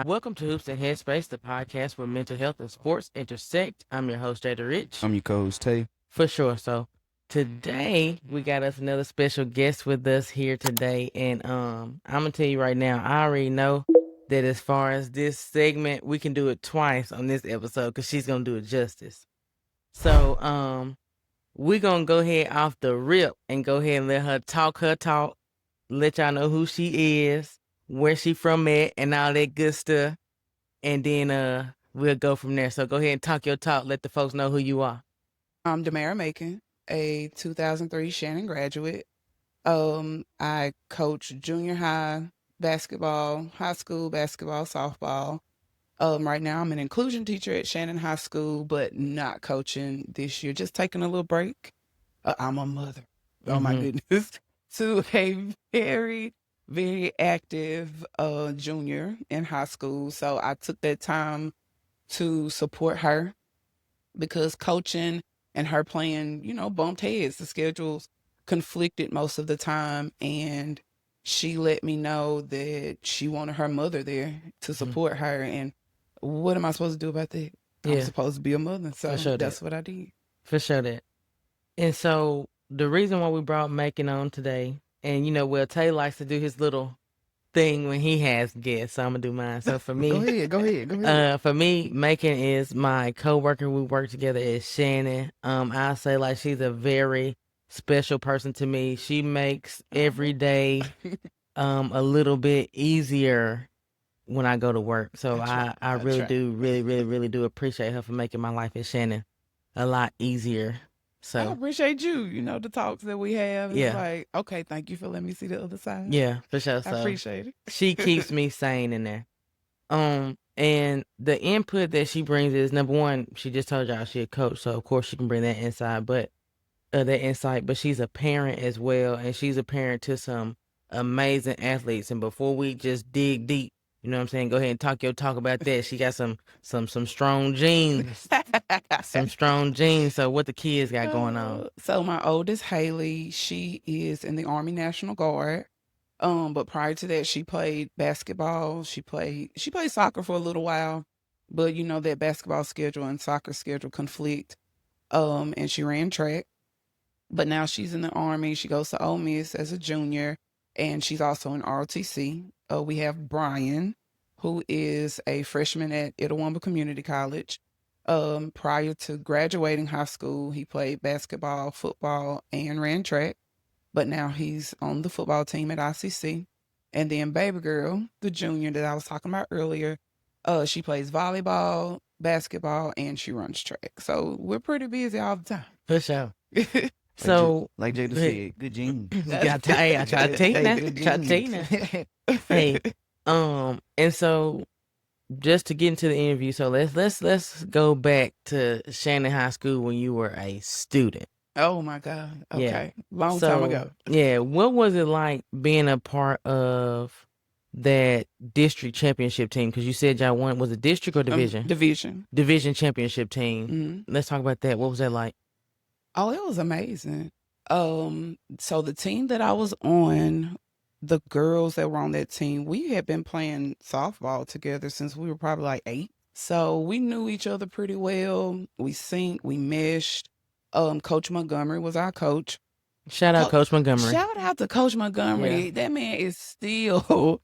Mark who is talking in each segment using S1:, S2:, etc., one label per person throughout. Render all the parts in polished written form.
S1: Welcome to Hoops and Headspace, the podcast where mental health and sports intersect. I'm your host, Jada Rich.
S2: I'm your co-host, Tae.
S1: For sure. So today we got us another special guest with us here today. And I'm gonna tell you right now, I already know that as far as this segment, we can do it twice on this episode because she's gonna do it justice. So we're gonna go ahead off the rip and go ahead and let her talk, let y'all know who she is, where she from at, and all that good stuff. And then we'll go from there. So go ahead and talk your talk. Let the folks know who you are.
S3: I'm Deimara Macon, a 2003 Shannon graduate. I coach junior high basketball, high school basketball, softball. Right now I'm an inclusion teacher at Shannon High School, but not coaching this year. Just taking a little break. I'm a mother. Oh my goodness. To a very, very active junior in high school. So I took that time to support her because coaching and her playing, bumped heads. The schedules conflicted most of the time. And she let me know that she wanted her mother there to support her. And what am I supposed to do about that? I'm supposed to be a mother. So that's what I did.
S1: For sure that. And so the reason why we brought Macon on today, and Tay likes to do his little thing when he has guests, so I'm gonna do mine. So for me,
S2: Go ahead.
S1: For me, Macon is my coworker. We work together at Shannon. I say like she's a very special person to me. She makes every day a little bit easier when I go to work. So I really do appreciate her for making my life at Shannon a lot easier. So
S3: I appreciate you, the talks that we have. It's like, okay, thank you for letting me see the other side.
S1: Yeah, for sure. So
S3: I appreciate it.
S1: She keeps me sane in there. And the input that she brings is, number one, she just told y'all she a coach, so of course she can bring that insight, but she's a parent as well, and she's a parent to some amazing athletes. And before we just dig deep, you know what I'm saying, go ahead and talk your talk about that. She got some strong genes. Some strong genes. So what the kids got going on?
S3: So my oldest, Haley, she is in the Army National Guard. But prior to that, she played basketball. She played soccer for a little while, but that basketball schedule and soccer schedule conflict. And she ran track, but now she's in the Army. She goes to Ole Miss as a junior, and she's also in ROTC. We have Brian, who is a freshman at Itawamba Community College. Prior to graduating high school, he played basketball, football, and ran track. But now he's on the football team at ICC. And then baby girl, the junior that I was talking about earlier, she plays volleyball, basketball, and she runs track. So we're pretty busy all the time.
S1: For sure.
S2: So, like Jada said, good genes.
S1: I try to take that. Hey, and so just to get into the interview, so let's go back to Shannon High School when you were a student.
S3: Oh my God. Okay. Long time ago.
S1: Yeah. What was it like being a part of that district championship team? Because you said y'all won, was it district or division? Division championship team. Mm-hmm. Let's talk about that. What was that like?
S3: Oh, it was amazing. So the team that I was on, the girls that were on that team, we had been playing softball together since we were probably like 8. So we knew each other pretty well. We synced, we meshed. Coach Montgomery was our coach.
S1: Shout out Coach Montgomery.
S3: Shout out to Coach Montgomery. Yeah. That man is still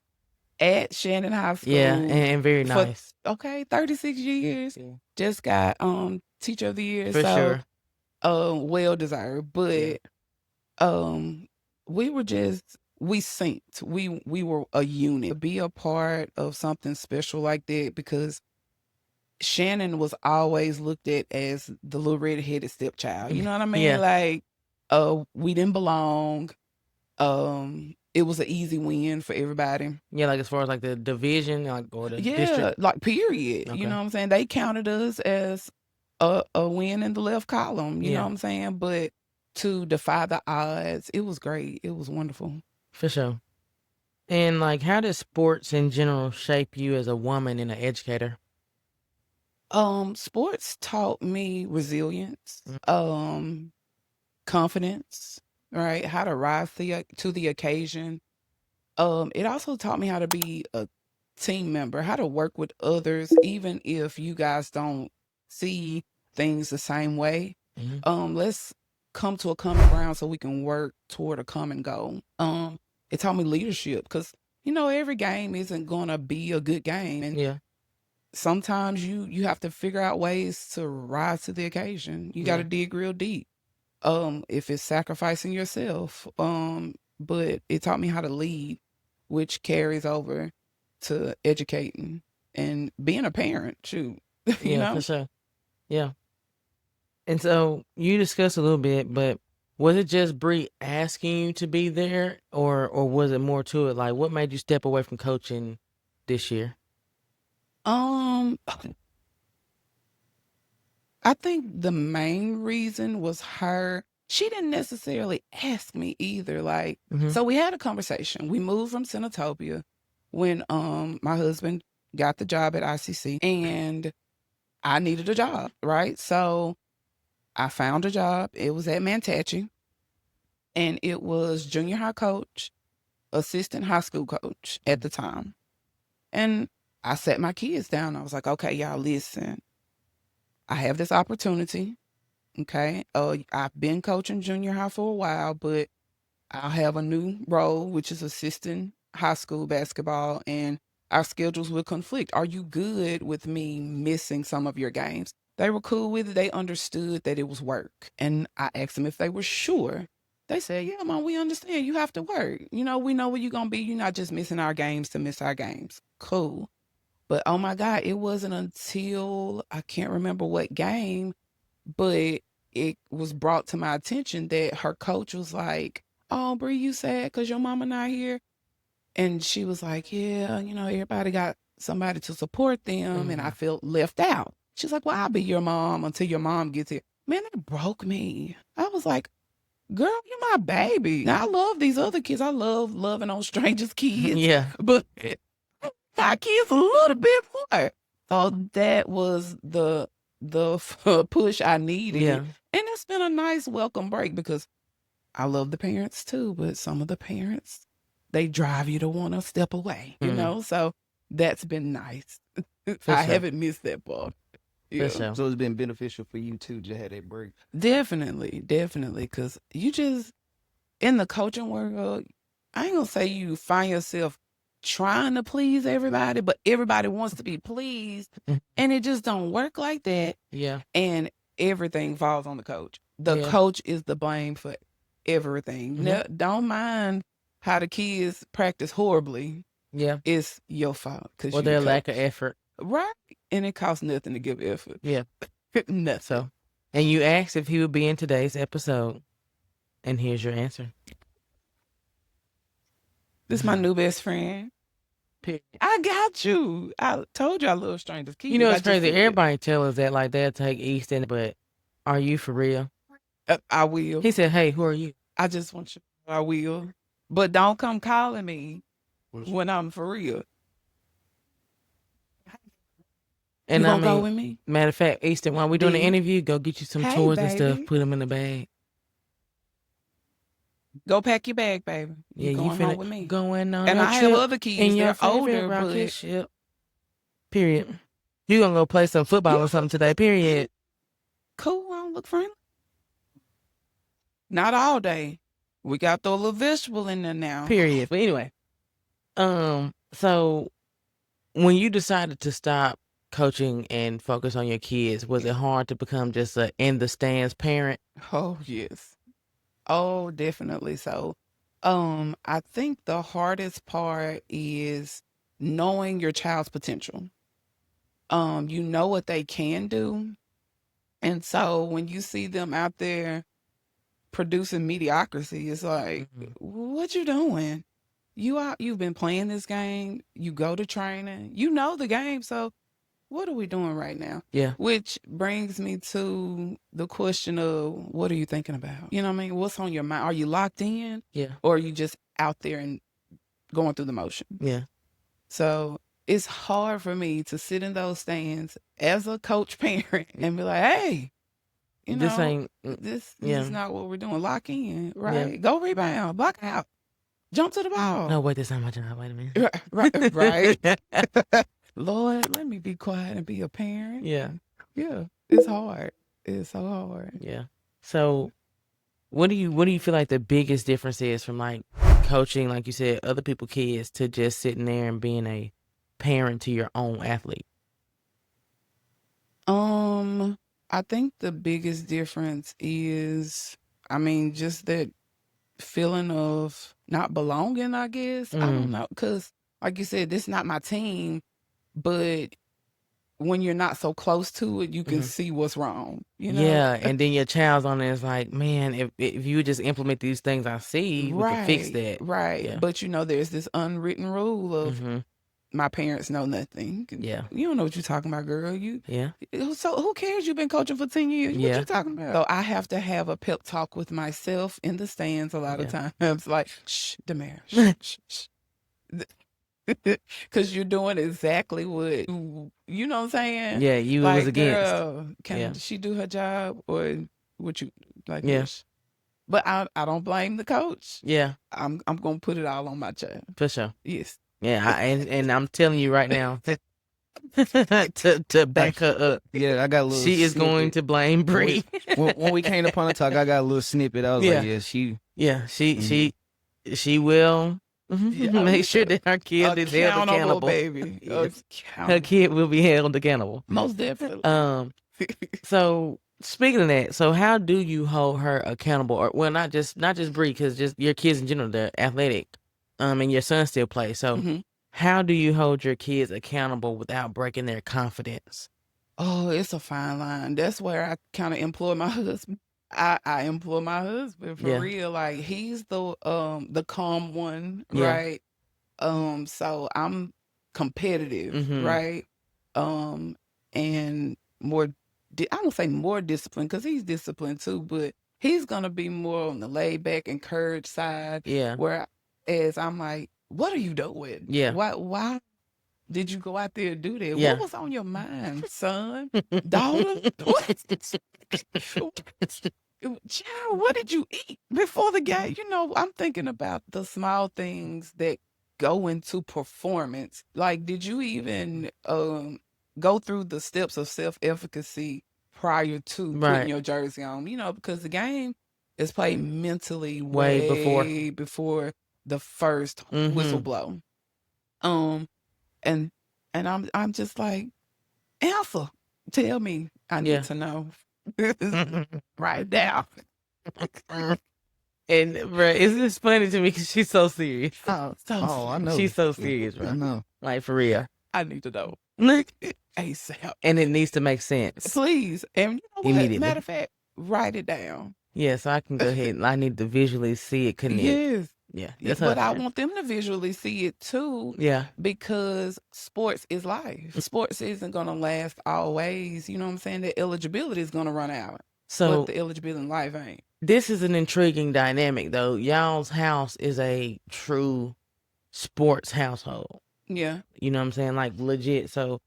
S3: at Shannon High School.
S1: Yeah, and very nice.
S3: 36 years. Yeah. Just got Teacher of the Year.
S1: For sure.
S3: Well deserved. But we synced. We were a unit. To be a part of something special like that, because Shannon was always looked at as the little red-headed stepchild. You know what I mean? Yeah. Like, we didn't belong. It was an easy win for everybody.
S1: Yeah, like as far as like the division, or the district.
S3: Like period. Okay. You know what I'm saying? They counted us as a win in the left column. You know what I'm saying? But to defy the odds, it was great. It was wonderful.
S1: For sure. And like, how does sports in general shape you as a woman and an educator?
S3: Sports taught me resilience, confidence, right? How to rise to the occasion. It also taught me how to be a team member, how to work with others, even if you guys don't see things the same way. Let's come to a common ground so we can work toward a common goal. It taught me leadership because, every game isn't going to be a good game. And sometimes you have to figure out ways to rise to the occasion. You got to dig real deep. If it's sacrificing yourself. But it taught me how to lead, which carries over to educating and being a parent, too.
S1: For sure. Yeah. And so you discussed a little bit, but was it just Bree asking you to be there, or was it more to it? Like, what made you step away from coaching this year?
S3: I think the main reason was her. She didn't necessarily ask me either. Like, so we had a conversation. We moved from Senatopia when my husband got the job at ICC, and I needed a job, right? So I found a job. It was at Mantachi, and it was junior high coach, assistant high school coach at the time. And I sat my kids down. I was like, okay, y'all, listen. I have this opportunity. Okay. I've been coaching junior high for a while, but I'll have a new role, which is assistant high school basketball, and our schedules will conflict. Are you good with me missing some of your games? They were cool with it. They understood that it was work. And I asked them if they were sure. They said, yeah, Mom, we understand. You have to work. We know where you're going to be. You're not just missing our games to miss our games. Cool. But oh my God, it wasn't until I can't remember what game, but it was brought to my attention that her coach was like, oh, Bree, you sad because your mama not here? And she was like, yeah, everybody got somebody to support them. And I felt left out. She's like, well, I'll be your mom until your mom gets here. Man, that broke me. I was like, girl, you're my baby. Now, I love these other kids. I love loving on strangers' kids. But our kids a little bit more. So that was the push I needed. And it's been a nice welcome break because I love the parents too, but some of the parents, they drive you to want to step away, so that's been nice. I haven't missed that part.
S2: Yeah. So it's been beneficial for you too to have that break.
S3: Definitely, because you just, in the coaching world, I ain't gonna say you find yourself trying to please everybody, but everybody wants to be pleased, and it just don't work like that. And everything falls on the coach. The coach is the blame for everything. Don't mind how the kids practice horribly. It's your fault because
S1: their lack of effort,
S3: right? And it costs nothing to give effort. Nothing.
S1: So, and you asked if he would be in today's episode, and here's your answer.
S3: This is my new best friend. I got you. I told you I love strangers.
S1: It's crazy. Everybody tell us that like they'll take Easton, but are you for real?
S3: I will.
S1: He said, hey, who are you?
S3: I just want you. I will. But don't come calling me when I'm for real.
S1: And
S3: you gonna go with me?
S1: Matter of fact, Easton, while we're doing the interview, go get you some toys and stuff. Put them in the bag.
S3: Go pack your bag, baby.
S1: You
S3: going home with me.
S1: Going on
S3: and
S1: I
S3: have other kids. They're older,
S1: but ship. Period. You gonna go play some football or something today? Period.
S3: Cool. I don't look friendly. Not all day. We got the little vegetable in there now.
S1: Period. But anyway, so when you decided to stop coaching and focus on your kids, was it hard to become just a in the stands parent?
S3: Oh yes. Oh, definitely so. I think the hardest part is knowing your child's potential. You know what they can do. And so when you see them out there producing mediocrity, it's like, what you doing? You've been playing this game, you go to training, you know the game, so what are we doing right now? Which brings me to the question of what are you thinking about? You know what I mean? What's on your mind? Are you locked in? Or are you just out there and going through the motion? So it's hard for me to sit in those stands as a coach parent and be like, hey, this is not what we're doing. Lock in, right? Go rebound, block out. Jump to the ball.
S1: No, wait, that's not my job. Wait a minute.
S3: Right. Lord, let me be quiet and be a parent.
S1: Yeah.
S3: Yeah. It's hard. It's so hard.
S1: Yeah. So what do you feel like the biggest difference is from like coaching, like you said, other people kids to just sitting there and being a parent to your own athlete?
S3: I think the biggest difference is, I mean, just that feeling of not belonging, I guess. I don't know. Because, like you said, this is not my team, but when you're not so close to it, you can see what's wrong, you know?
S1: Yeah, and then your child's on there is like, man, if you would just implement these things I see, we could fix that.
S3: Right.
S1: Yeah.
S3: But, there's this unwritten rule of my parents know nothing.
S1: Yeah.
S3: You don't know what you're talking about, girl.
S1: Yeah.
S3: So who cares? You've been coaching for 10 years. What you talking about? So I have to have a pep talk with myself in the stands a lot of times. Like, shh, Damara, shh, shh. Because you're doing exactly what, you know what I'm saying?
S1: Yeah, you
S3: like,
S1: was against.
S3: Girl, can she do her job? Or what you, like,
S1: Yeah.
S3: this? But I don't blame the coach.
S1: Yeah.
S3: I'm going to put it all on my child.
S1: For sure.
S3: Yes.
S1: Yeah, and I'm telling you right now, to back her up.
S2: Yeah, I got a little
S1: She is going
S2: snippet.
S1: to blame Bree.
S2: When we came to Punta Talk, I got a little snippet. I was like, yeah, she.
S1: Yeah, she will make sure that her kid is held accountable.
S3: Baby.
S1: Yes. Her kid will be held accountable.
S3: Most definitely.
S1: So speaking of that, so how do you hold her accountable? Or well, not just Bree, because just your kids in general, they're athletic, and your son still plays. So how do you hold your kids accountable without breaking their confidence?
S3: Oh, it's a fine line. That's where I kind of employ my husband. I employ my husband for real. Like, he's the calm one, right? So I'm competitive, right? And more, I don't say more disciplined, because he's disciplined too, but he's gonna be more on the laid back, encouraged side.
S1: Yeah.
S3: Whereas I'm like, what are you doing?
S1: Yeah.
S3: Why did you go out there and do that?
S1: Yeah.
S3: What was on your mind, son? Daughter? What? Child, what did you eat before the game? I'm thinking about the small things that go into performance. Like, did you even go through the steps of self-efficacy prior to putting your jersey on? Because the game is played mentally way before the first whistle blow. And I'm just like, answer. Tell me. I need to know. Right now.
S1: And bro, it's just funny to me because she's so serious.
S3: Oh,
S2: I know.
S1: She's so serious, bro.
S2: I know.
S1: Like, for real.
S3: I need to know. ASAP.
S1: And it needs to make sense.
S3: Please. And you know what?
S1: Immediately.
S3: Matter of fact, write it down.
S1: Yeah, so I can go ahead and I need to visually see it connect.
S3: Yes.
S1: Yeah.
S3: But I want them to visually see it too.
S1: Yeah.
S3: Because sports is life. Sports isn't going to last always. You know what I'm saying? The eligibility is going to run out.
S1: So
S3: but the eligibility in life ain't.
S1: This is an intriguing dynamic, though. Y'all's house is a true sports household.
S3: Yeah.
S1: You know what I'm saying? Like, legit. So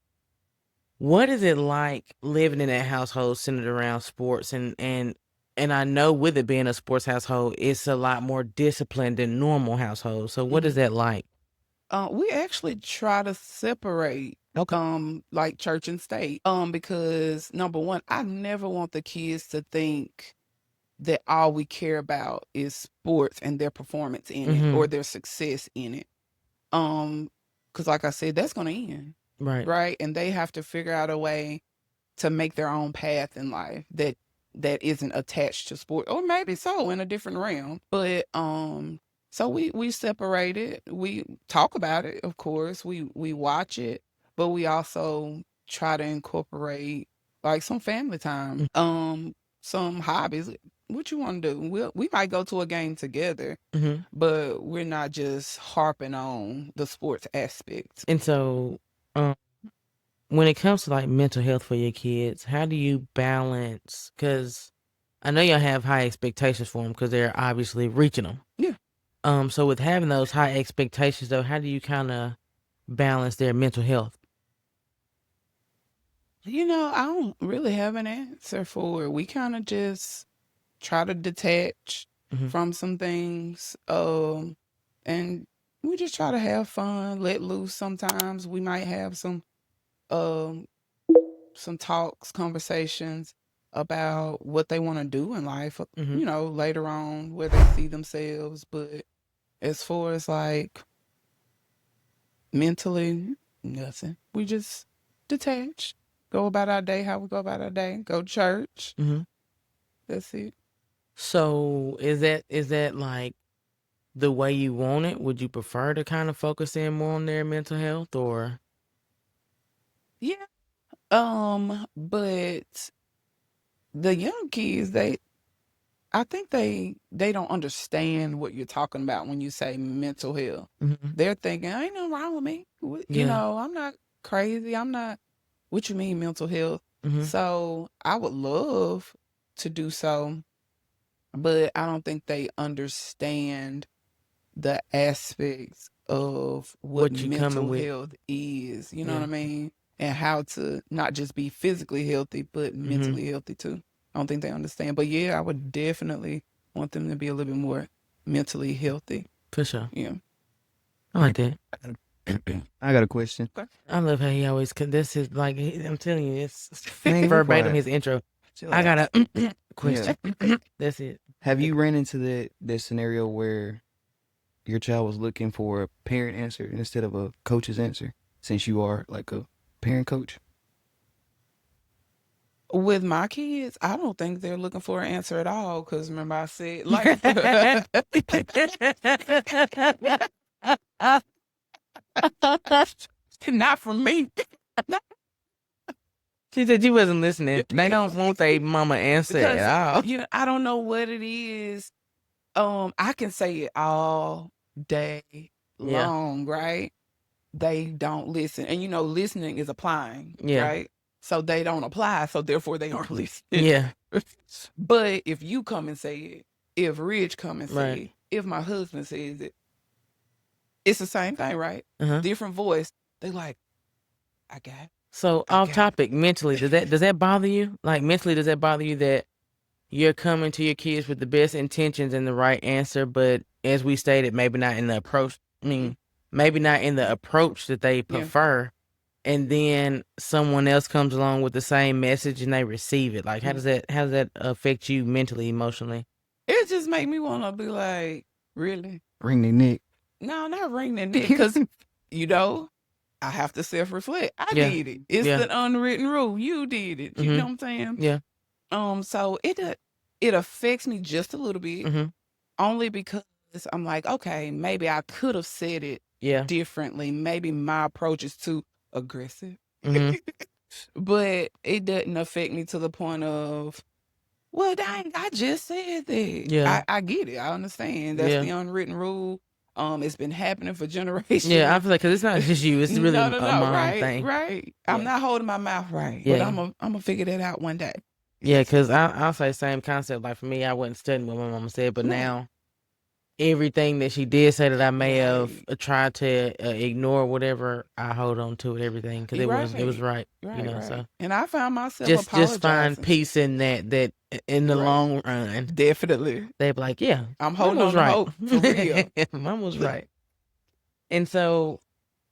S1: what is it like living in that household centered around sports? And I know with it being a sports household, it's a lot more disciplined than normal households. So what is that like?
S3: We actually try to separate like church and state. Because number one, I never want the kids to think that all we care about is sports and their performance in it or their success in it. Because like I said, that's gonna end. Right. And they have to figure out a way to make their own path in life that isn't attached to sport, or maybe so in a different realm. But so we separate it. We talk about it, of course. We watch it, but we also try to incorporate like some family time, some hobbies. What you want to do? We might go to a game together, but we're not just harping on the sports aspect.
S1: And so, when it comes to like mental health for your kids, how do you balance? Because I know y'all have high expectations for them because they're obviously reaching them.
S3: Yeah.
S1: So with having those high expectations, though, how do you kind of balance their mental health?
S3: I don't really have an answer for it. We kind of just try to detach from some things. and we just try to have fun, let loose. Sometimes we might have um some talks, conversations about what they want to do in life, later on, where they see themselves. But as far as like mentally, nothing. We just detach, go about our day how we go about our day, go to church. That's it.
S1: So is that like the way you want it? Would you prefer to kind of focus in more on their mental health, or?
S3: Yeah. But the young kids, I think they don't understand what you're talking about when you say mental health. They're thinking, ain't nothing wrong with me.
S1: Yeah.
S3: I'm not crazy. I'm not. What you mean mental health? So I would love to do so, but I don't think they understand the aspects of what
S1: What you coming
S3: mental
S1: with?
S3: health is. You know what
S1: Yeah.
S3: I mean? And how to not just be physically healthy, but mentally healthy too. I don't think they understand. But yeah, I would definitely want them to be a little bit more mentally healthy.
S1: For sure.
S3: Yeah.
S1: I like that.
S2: I got a question.
S3: Okay.
S1: I love how he always, this is like, I'm telling you, it's
S2: Man, be
S1: verbatim
S2: quiet.
S1: his intro.
S2: Chill
S1: I got
S2: out.
S1: a question. That's it.
S2: Have you ran into that scenario where your child was looking for a parent answer instead of a coach's answer, since you are like a parent coach?
S3: With my kids, I don't think they're looking for an answer at all. Because remember, I said, like, not from me.
S1: She said you wasn't listening. They don't want their mama answer
S3: Because,
S1: at all.
S3: I don't know what it is. I can say it all day
S1: Yeah.
S3: long, right? They don't listen. And listening is applying,
S1: Yeah.
S3: right? So they don't apply, so therefore they aren't listening.
S1: Yeah.
S3: But if you come and say it, if Rich come and say
S1: Right.
S3: it, if my husband says it, it's the same thing, right?
S1: Uh-huh.
S3: Different voice. They like, I got it.
S1: So off topic, mentally, does that bother you? Like mentally, does that bother you that you're coming to your kids with the best intentions and the right answer, but as we stated, maybe not in the approach. I mean, maybe not in the approach that they prefer, and then someone else comes along with the same message and they receive it. Like, how does that affect you mentally, emotionally?
S3: It just make me want to be like, really?
S2: Ring the neck.
S3: No, not ring that neck, because I have to self-reflect. I did it. It's an unwritten rule. You did it. You know what I'm saying?
S1: Yeah.
S3: So it affects me just a little bit, only because I'm like, okay, maybe I could have said it differently. Maybe my approach is too aggressive. But it doesn't affect me to the point of, well, dang, I just said that.
S1: Yeah.
S3: I get it. I understand. That's the unwritten rule. It's been happening for generations.
S1: Yeah, I feel like, because it's not just you, it's really
S3: no,
S1: a mom
S3: right,
S1: thing.
S3: right. I'm not holding my mouth right, but I'm gonna figure that out one day.
S1: Yeah, because I'll say same concept. Like for me, I wasn't studying what my mama said, but now everything that she did say that I may have tried to ignore, whatever, I hold on to it, everything, because it was right.
S3: Right.
S1: So
S3: and I found myself
S1: just find
S3: apologizing.
S1: peace in that in the long run.
S3: Definitely.
S1: They be like, yeah,
S3: I'm holding on
S1: was
S3: to
S1: right.
S3: hope, for real.
S1: Mom was right. And so,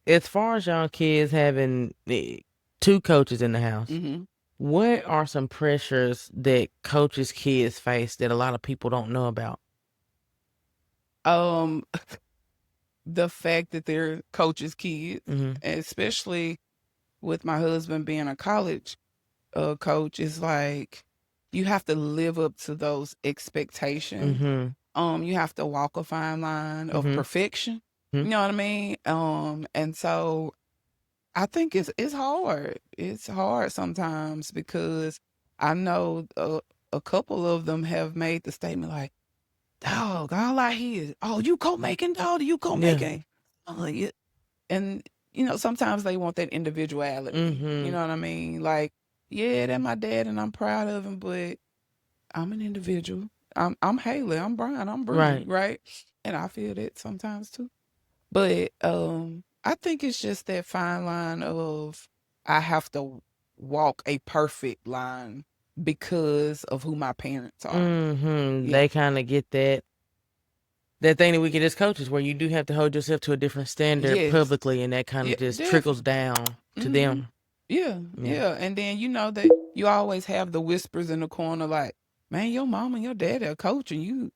S1: as far as y'all kids having two coaches in the house, what are some pressures that coaches' kids face that a lot of people don't know about?
S3: The fact that they're coaches' kids, especially with my husband being a college coach, is like you have to live up to those expectations. You have to walk a fine line of perfection. You know what I mean? And so I think it's hard. It's hard sometimes, because I know a couple of them have made the statement like, dog, all I hear is, oh, you co-making, dog, you co-making. Yeah. And, sometimes they want that individuality. You know what I mean? Like, yeah, that's my dad and I'm proud of him, but I'm an individual. I'm Haley, I'm Brian, I'm Bree, right? And I feel that sometimes too. But I think it's just that fine line of, I have to walk a perfect line because of who my parents are.
S1: They kind of get that that thing that we get as coaches, where you do have to hold yourself to a different standard
S3: Yes.
S1: publicly, and that kind
S3: Yeah,
S1: of just trickles
S3: definitely.
S1: down to
S3: hmm
S1: them.
S3: Yeah,
S1: Yeah.
S3: yeah. And then you know that you always have the whispers in the corner, like, man, your mom and your dad are coaching you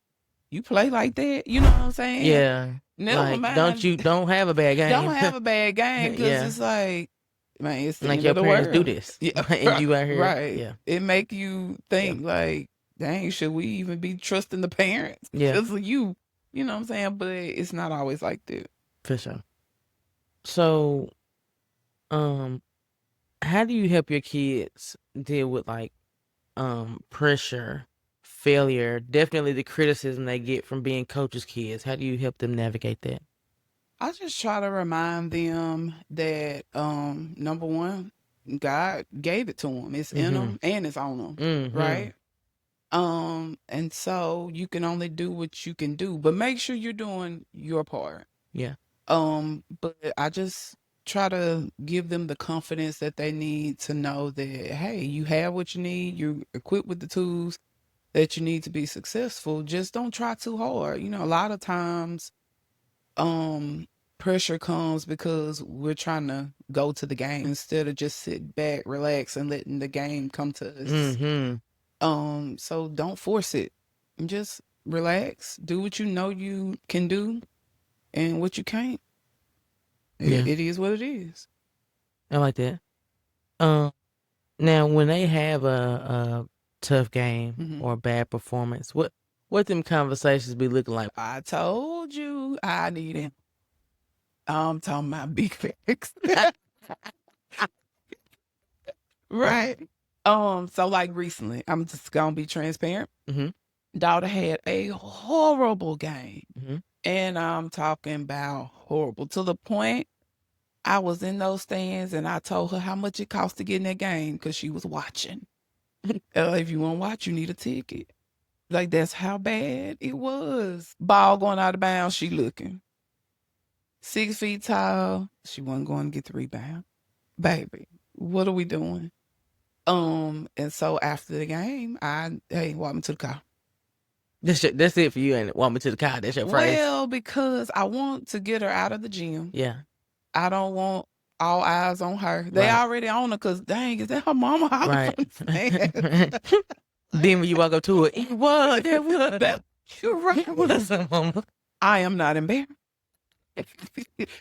S3: play like that. You know what I'm saying?
S1: Yeah.
S3: Never
S1: Like,
S3: mind.
S1: don't have a bad
S3: Don't
S1: game.
S3: have a bad game because
S1: Yeah.
S3: it's like, man, it's the
S1: Like
S3: end
S1: your
S3: of the
S1: parents do
S3: world.
S1: this.
S3: Yeah,
S1: And you out here.
S3: right.
S1: Yeah.
S3: It make you
S1: Yeah.
S3: think like, dang, should we even be trusting the parents?
S1: Yeah.
S3: Because of you. You know what I'm saying? But it's not always like that.
S1: For sure. So, how do you help your kids deal with like pressure, failure, definitely the criticism they get from being coaches' kids? How do you help them navigate that?
S3: I just try to remind them that number one, God gave it to them. It's in them and it's on them,
S1: Mm-hmm.
S3: right? And so you can only do what you can do, but make sure you're doing your part.
S1: Yeah.
S3: But I just try to give them the confidence that they need to know that, hey, you have what you need, you're equipped with the tools that you need to be successful. Just don't try too hard. You know, a lot of times, pressure comes because we're trying to go to the game instead of just sit back, relax, and letting the game come to us.
S1: Mm-hmm.
S3: So don't force it. Just relax, do what you know you can do, and what you can't.
S1: Yeah.
S3: It is what it is.
S1: I like that. Now when they have a tough game or a bad performance, what them conversations be looking like?
S3: I told you I need him. I'm talking about big facts. Right. So like recently, I'm just gonna be transparent. Daughter had a horrible game. And I'm talking about horrible to the point I was in those stands and I told her how much it cost to get in that game because she was watching. If you want to watch, you need a ticket. Like, that's how bad it was. Ball going out of bounds, she looking. 6 feet tall, she wasn't going to get the rebound. Baby, what are we doing? And so after the game, hey, walk me to the car.
S1: That's it for you, and walk me to the car. That's your phrase.
S3: Well, because I want to get her out of the gym.
S1: Yeah.
S3: I don't want all eyes on her. They
S1: Right.
S3: already on her because, dang, is that her mama?
S1: Right. Then when you walk up to her, it was.
S3: You're right.
S1: It was her mama.
S3: I am not embarrassed.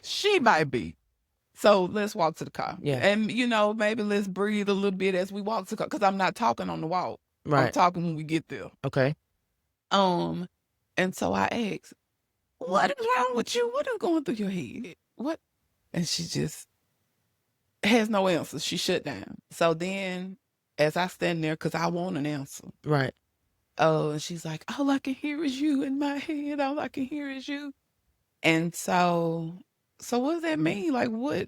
S3: She might be. So let's walk to the car.
S1: Yeah.
S3: And, you know, maybe let's breathe a little bit as we walk to the car because I'm not talking on the walk.
S1: Right.
S3: I'm talking when we get there.
S1: Okay.
S3: And so I asked, what is wrong with you? What is going through your head? What? And she just has no answer. She shut down. So then as I stand there, because I want an answer.
S1: Right.
S3: And she's like, all I can hear is you in my head. All I can hear is you. And so what does that mean? Like, what?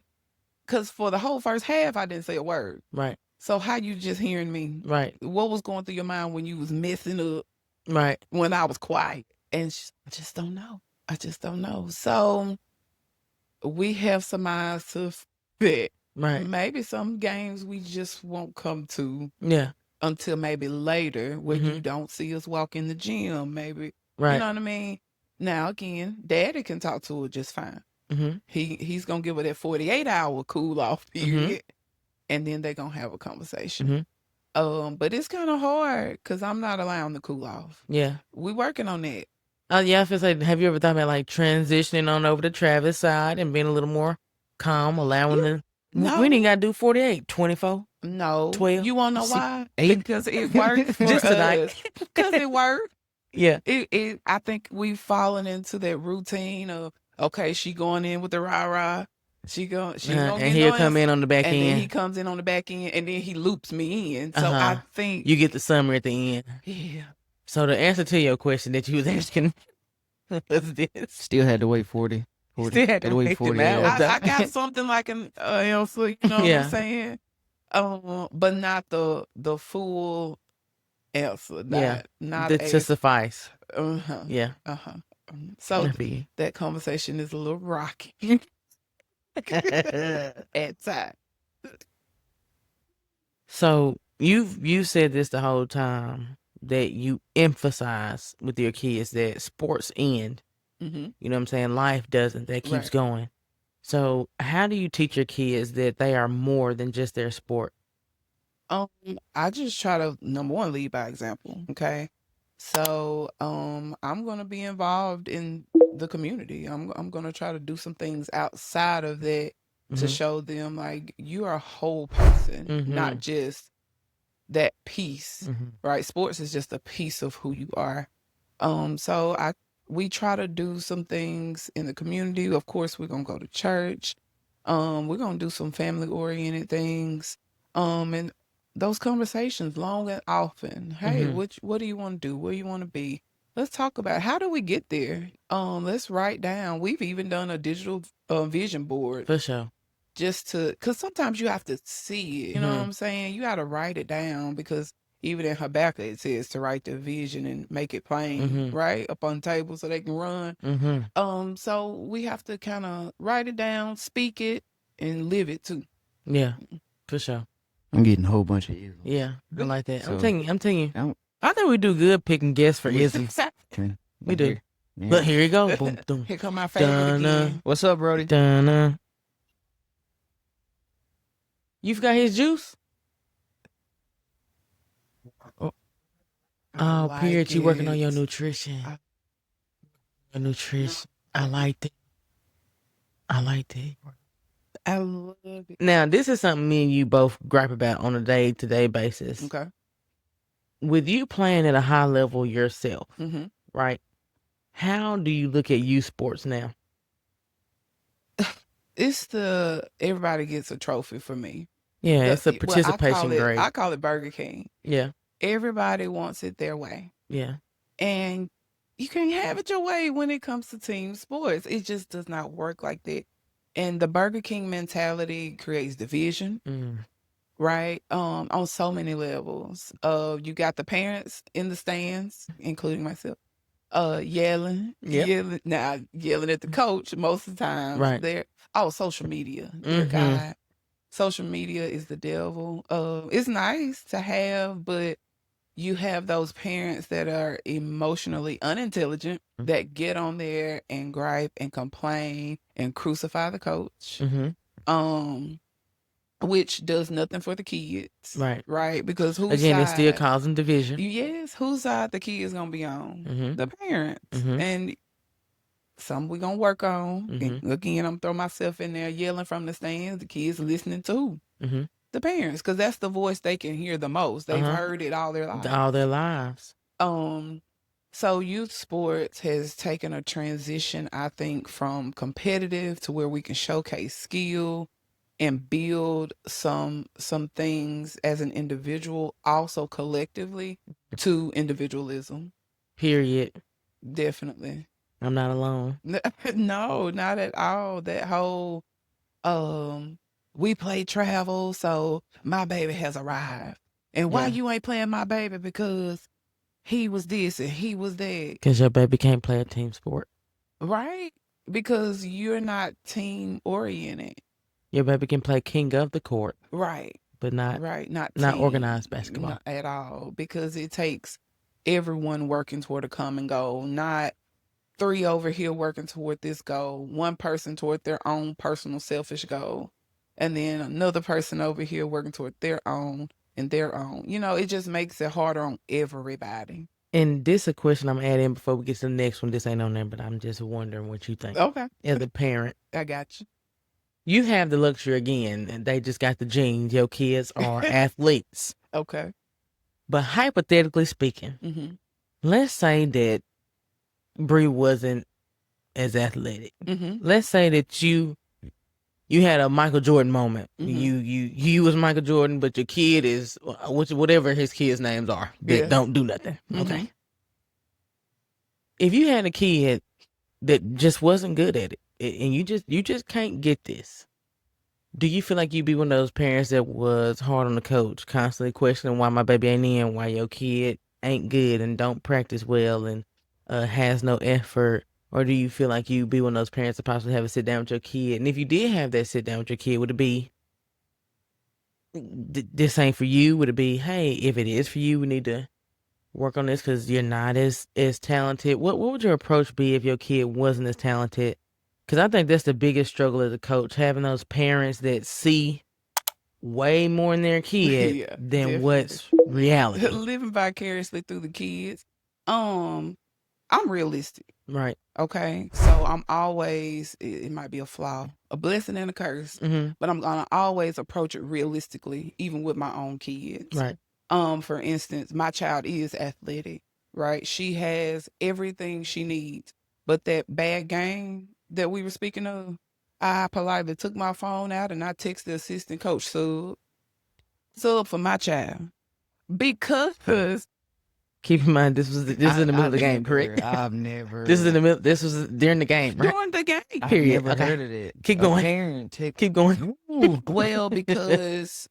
S3: Because for the whole first half, I didn't say a word.
S1: Right.
S3: So how you just hearing me?
S1: Right.
S3: What was going through your mind when you was messing up?
S1: Right.
S3: When I was quiet? And I just don't know. I just don't know. So we have some eyes to fit.
S1: Right.
S3: Maybe some games we just won't come to.
S1: Yeah.
S3: Until maybe later when you don't see us walk in the gym. Maybe.
S1: Right.
S3: You know what I mean? Now again, Daddy can talk to her just fine. He's gonna give her that 48-hour cool off period, and then they're gonna have a conversation. But it's kind of hard because I'm not allowing the cool off.
S1: Yeah.
S3: We working on that.
S1: Yeah, I feel like, have you ever thought about like transitioning on over to Travis' side and being a little more calm, allowing the
S3: No.
S1: we didn't gotta do 48, 24.
S3: No.
S1: 12.
S3: You wanna know why?
S2: 8.
S3: Because it worked for
S1: Just tonight.
S3: us. Because it worked.
S1: Yeah.
S3: I think we've fallen into that routine of, okay, she going in with the rah-rah. She gonna
S1: And
S3: get
S1: he'll
S3: no
S1: come
S3: answer.
S1: in on the back
S3: And
S1: end.
S3: then he comes in on the back end, and then he loops me in. So I think
S1: you get the summary at the end.
S3: Yeah.
S1: So the answer to your question that you was asking was this.
S2: Still had to wait 40.
S1: Still had to wait
S2: 40
S1: them
S2: hours.
S1: hours.
S3: I got something like an answer, you know what
S1: Yeah.
S3: I'm saying? But not the full answer. Not
S1: To suffice.
S3: Yeah.
S1: Yeah.
S3: So
S1: I feel you.
S3: that conversation is a little rocky at times.
S1: So you said this the whole time that you emphasize with your kids that sports end
S3: Mm-hmm.
S1: You know what I'm saying? Life doesn't. That keeps
S3: Right.
S1: going. So how do you teach your kids that they are more than just their sport?
S3: I just try to, number one, lead by example. Okay. So, I'm gonna be involved in the community. I'm gonna try to do some things outside of that to
S1: Mm-hmm.
S3: show them like you are a whole person,
S1: Mm-hmm.
S3: not just that piece,
S1: Mm-hmm.
S3: right? Sports is just a piece of who you are. So we try to do some things in the community. Of course, we're gonna go to church. We're gonna do some family oriented things. And those conversations long and often. Hey,
S1: Mm-hmm.
S3: what do you want to do? Where you want to be? Let's talk about how do we get there. Let's write down. We've even done a digital vision board
S1: For sure.
S3: just to, because sometimes you have to see it. You know what
S1: Mm-hmm.
S3: I'm saying? You got to write it down because even in Habakkuk it says to write the vision and make it plain,
S1: Mm-hmm.
S3: right, up on the table so they can run.
S1: Mm-hmm.
S3: So we have to kind of write it down, speak it, and live it too.
S1: Yeah, for sure.
S2: I'm getting a whole bunch of isms.
S1: Yeah, I like that.
S2: So,
S1: I'm telling you.
S2: I'm,
S1: I think we do good picking guests for
S2: We-
S1: isms.
S2: can,
S1: We do.
S2: here. Yeah.
S1: Look, here you go. Boom, boom.
S3: Here come my favorite again.
S2: What's up, Brody?
S1: Dun. You forgot his juice?
S3: I
S1: Oh,
S3: like
S1: Pierre, you working on your
S3: it.
S1: nutrition.
S3: I-
S1: Your nutrition. I like that. I like that.
S3: I love it.
S1: Now, this is something me and you both gripe about on a day-to-day basis.
S3: Okay.
S1: With you playing at a high level yourself,
S3: Mm-hmm.
S1: right? How do you look at youth sports now?
S3: It's everybody gets a trophy for me.
S1: Yeah, it's a
S3: Well,
S1: participation grade.
S3: I call it Burger King.
S1: Yeah,
S3: Everybody wants it their way.
S1: yeah.
S3: And you can't have it your way when it comes to team sports. It just does not work like that. And the Burger King mentality creates division,
S1: Mm.
S3: right? On so many levels. You got the parents in the stands, including myself, yelling,
S1: Yep.
S3: yelling at the coach most of the time.
S1: Right.
S3: Social media. Dear
S1: Mhm.
S3: God. Social media is the devil. It's nice to have, but you have those parents that are emotionally unintelligent
S1: Mm.
S3: that get on there and gripe and complain and crucify the coach,
S1: Mm-hmm.
S3: which does nothing for the kids,
S1: Right.
S3: right? Because whose
S1: Again, it's still
S3: side?
S1: causing division.
S3: Yes, whose side the kids gonna be on?
S1: Mm-hmm.
S3: The parents,
S1: Mm-hmm.
S3: and some we gonna work on.
S1: Mm-hmm.
S3: And again, I'm throwing myself in there yelling from the stands. The kids listening to who?
S1: Mm-hmm.
S3: The parents, because that's the voice they can hear the most. They've
S1: Uh-huh.
S3: heard it all their lives.
S1: All their lives.
S3: So youth sports has taken a transition, I think, from competitive to where we can showcase skill and build some things as an individual, also collectively, to individualism.
S1: Period.
S3: Definitely.
S1: I'm not alone.
S3: No, not at all. That whole we play travel, so my baby has arrived. And why
S1: Yeah.
S3: you ain't playing my baby? Because he was this and he was that.
S1: Because your baby can't play a team sport.
S3: Right? Because you're not team oriented.
S1: Your baby can play king of the court,
S3: Right.
S1: but not
S3: Right. Not
S1: team, organized basketball.
S3: Not at all. Because it takes everyone working toward a common goal, not 3 over here working toward this goal, 1 person toward their own personal selfish goal, and then another person over here working toward their own and their own. It just makes it harder on everybody.
S1: And this is a question I'm adding before we get to the next one. This ain't on there, but I'm just wondering what you think.
S3: Okay.
S1: As a parent,
S3: I got you.
S1: you have the luxury again, and they just got the genes. Your kids are athletes.
S3: Okay.
S1: But hypothetically speaking,
S3: Mm-hmm.
S1: let's say that Bree wasn't as athletic.
S3: Mm-hmm.
S1: Let's say that you had a Michael Jordan moment.
S3: Mhm.
S1: You was Michael Jordan, but your kid is whatever his kids' names are that
S3: Yeah.
S1: don't do nothing.
S3: Mhm.
S1: Okay. If you had a kid that just wasn't good at it, and you just can't get this, do you feel like you'd be one of those parents that was hard on the coach, constantly questioning why my baby ain't in, why your kid ain't good and don't practice well and has no effort? Or do you feel like you'd be one of those parents that possibly have a sit down with your kid? And if you did have that sit down with your kid, would it be, this ain't for you? Would it be, hey, if it is for you, we need to work on this because you're not as talented. What would your approach be if your kid wasn't as talented? Because I think that's the biggest struggle as a coach, having those parents that see way more in their kid
S3: Yeah,
S1: than
S3: definitely.
S1: what's reality.
S3: Living vicariously through the kids. I'm realistic.
S1: Right.
S3: Okay. So I'm always, it might be a flaw, a blessing and a curse,
S1: Mm-hmm.
S3: but I'm going to always approach it realistically, even with my own kids.
S1: Right.
S3: For instance, my child is athletic, right? She has everything she needs, but that bad game that we were speaking of, I politely took my phone out and I texted the assistant coach sub for my child because
S1: Keep in mind this is in the middle of the game, correct?
S2: I've never.
S1: This is in the middle. This was during the game, right?
S3: during the game.
S2: I've
S1: Period.
S2: never
S1: Okay.
S2: heard of it.
S1: Keep
S2: A
S1: going.
S2: parent
S1: Keep going.
S3: Well, because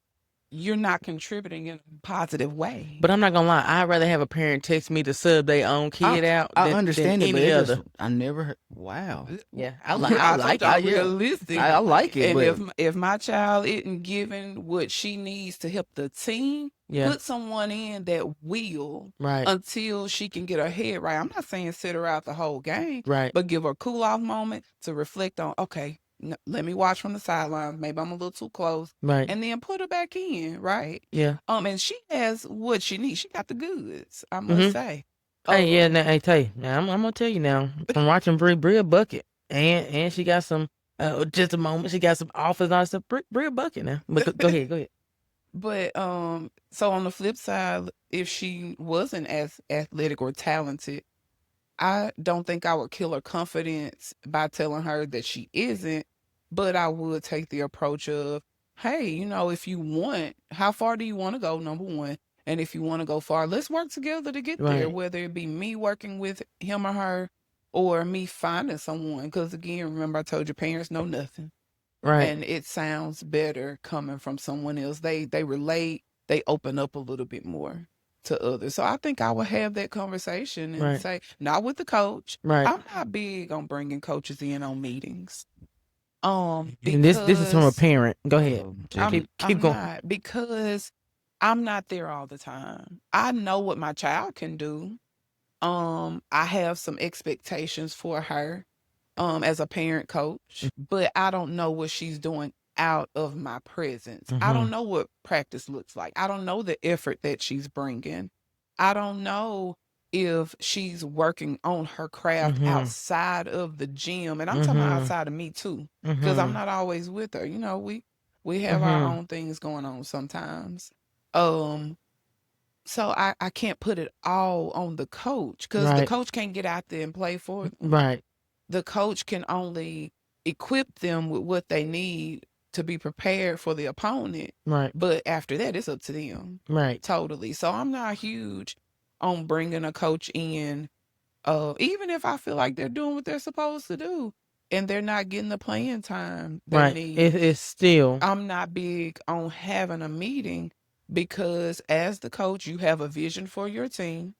S3: you're not contributing in a positive way.
S1: But I'm not gonna lie. I'd rather have a parent text me to sub their own kid out.
S2: I
S1: than
S2: understand it, but
S1: any
S2: it's
S1: other.
S2: just, I never heard. Wow.
S1: Yeah,
S3: I
S1: like
S3: told
S1: it.
S3: y'all
S1: Yeah.
S3: realistic.
S2: I like it,
S3: And
S2: but
S3: if my child isn't given what she needs to help the team,
S1: Yeah.
S3: put someone in that will
S1: Right.
S3: until she can get her head right. I'm not saying sit her out the whole game,
S1: Right.
S3: but give her a cool off moment to reflect on, okay, let me watch from the sidelines. Maybe I'm a little too close.
S1: Right.
S3: And then put her back in, right?
S1: Yeah.
S3: And she has what she needs. She got the goods, I must say.
S1: Hey, yeah. Now, hey, tell you. Now, I'm gonna tell you now. From watching Bria bucket, and she got some. Just a moment. She got some offers on stuff. Bria bucket now. But go ahead. Go ahead.
S3: But so on the flip side, if she wasn't as athletic or talented, I don't think I would kill her confidence by telling her that she isn't, but I would take the approach of, hey, if you want, how far do you want to go, number one? And if you want to go far, let's work together to get there,
S1: Right.
S3: whether it be me working with him or her or me finding someone. Because again, remember I told you parents know nothing.
S1: Right.
S3: And it sounds better coming from someone else. They relate, they open up a little bit more to others. So I think I would have that conversation and
S1: Right.
S3: say, not with the coach.
S1: Right.
S3: I'm not big on bringing coaches in on meetings.
S1: And this is from a
S3: because
S1: parent. Go ahead.
S3: I'm
S1: Keep going.
S3: not, because I'm not there all the time. I know what my child can do. I have some expectations for her as a parent coach, but I don't know what she's doing out of my presence. I don't know what practice looks like. I don't know the effort that she's bringing. I don't know if she's working on her craft outside of the gym. And I'm talking about outside of me too, because I'm not always with her. We have our own things going on sometimes. So I can't put it all on the coach, because the coach can't get out there and play for them.
S1: Right.
S3: The coach can only equip them with what they need to be prepared for the opponent.
S1: Right.
S3: But after that, it's up to them.
S1: Right.
S3: Totally. So I'm not huge on bringing a coach in, even if I feel like they're doing what they're supposed to do and they're not getting the playing time they need.
S1: It's still.
S3: I'm not big on having a meeting, because as the coach, you have a vision for your team,